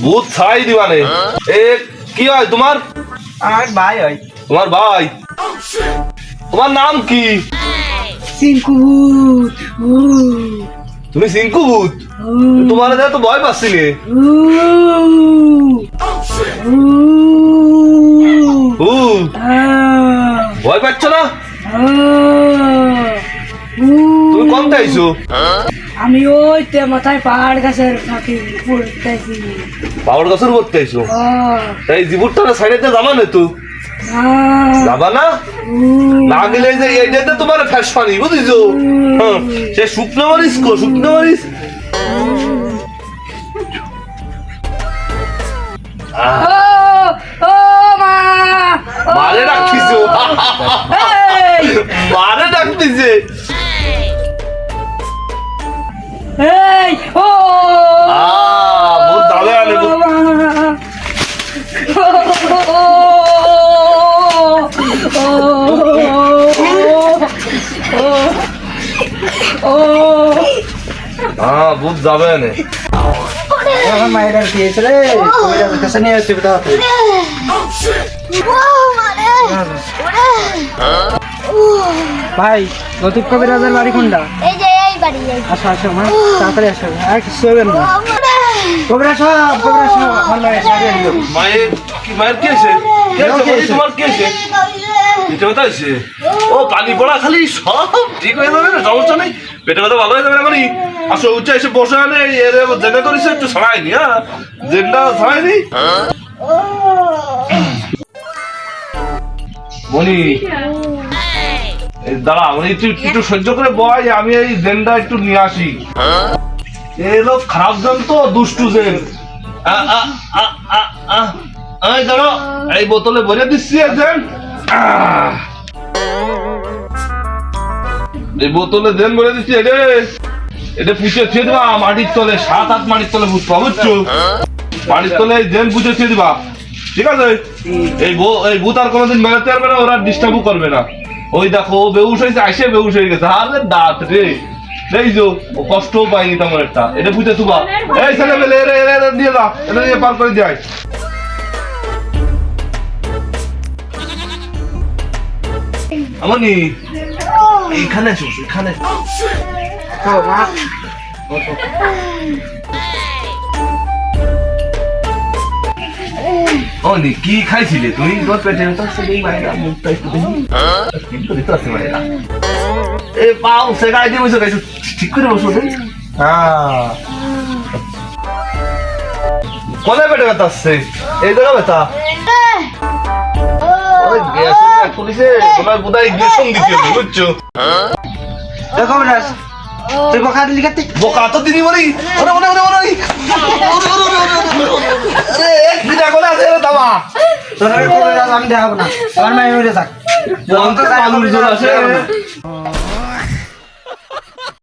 ভূত ছাই দিবানে। এ কি হয় তোমার? আমার ভাই হয়। তোমার ভাই? তোমার নাম কি? সিংকু ভূত। তুমি সিংকু ভূত? তোমার তো ভয় পাচ্ছিলে। ভয় পাচ্ছ না? তুমি কোন আইছো? আমি ওইতে মাথায় পাহাড় গাছের ফাঁকি পড়তেছি। পাহাড় গাছের পড়তে আইছো? তাই জীবনটা সাইডে যাবা না তো? যাবা না? না গেলে যে এইটাতে তোমার ফ্যাশনি বুঝিছো? সে শুকনো মরিচ কো, শুকনো মরিচ। মারে ডাকতিছো, মারে ডাকতিছে। বহুত দাবে আনে ভূত যাবে না। মায়ের আর কি রে কাছে নিয়ে আসছে বেটা। ভাই লতিফ কবিরাজের বাড়ি কোনটা? এই যে এই বাড়ি। আসো আসো মা, তাড়াতাড়ি আসো। আর কিছু হবে না। কবিরাজ সাহেব, কবিরাজ সাহেব, ভালো আছে। মায়ের কি, মায়ের কি আছে? তোমার কি আছে? পেটে ব্যথা হয়েছে? ও পানি পড়া খালি, সব ঠিক হয়ে যাবে না, সমস্যা নেই। পেটে ব্যথা ভালো হয়ে যাবে না। মানে আসো উচ্চা এসে বসে আনে জেনে করিস একটু ছাড়াইনি। হ্যাঁ জেনটা ছাড়াইনি মনি। দাঁড়া মানে একটু সহ্য করে বয়, আমি এই জেনটা একটু নিয়ে আসি। এই লোক খারাপ জেন তো, দুষ্টু জেন। দাঁড়ো, এই বোতলে ভরে দিচ্ছি জেন। এই বোতলে জেন ভরে দিচ্ছি। এটা পুষে খেয়ে দিবা মাটির তলে, 7-8 মাটির তলে বুঝবা, বুঝছো? মাটির তলে জেন পুষে খেয়ে দিবা, ঠিক আছে? এই ভূত আর কোনোদিন বেরোতে পারবে না, ওরা ডিস্টার্বও করবে না। ওই দেখো ও বেউস হয়েছে, আইসে বেউস হয়ে গেছে। আরে দাঁত রে, এই যে ও কষ্টও পাইনি তেমন একটা। এটা পুষে থুবা। এই ছেলে পেলে দিয়ে যা, এটা দিয়ে পার করে যায়। আমনি এইখানে আছো, এখানে অনি কি খাইছিলে তুমি? তোমার পেটে ব্যথা হচ্ছে, এই মায়েরা মুখটা একটু দেখি। কিন্তু দিতে আছে মায়েরা। এ পাও সে গায়ে দিয়ে বসে খাইছো, ঠিক করে বসো। কোথায় পেটে ব্যথা আসছে? এই জায়গা ব্যথা? পুলিশে তোমার বোধহয় ইঞ্জেকশন দিতে হবে, বুঝছো? দেখো রাজ, তুই বকা দিলি কাতে? বোকা তো দিদি বলি। এক বিটা করে আছে রে দামা। তোর কবিরাজ আমি দেখাবো না, আমার মায়ের মরে থাক। মানুষ আছে।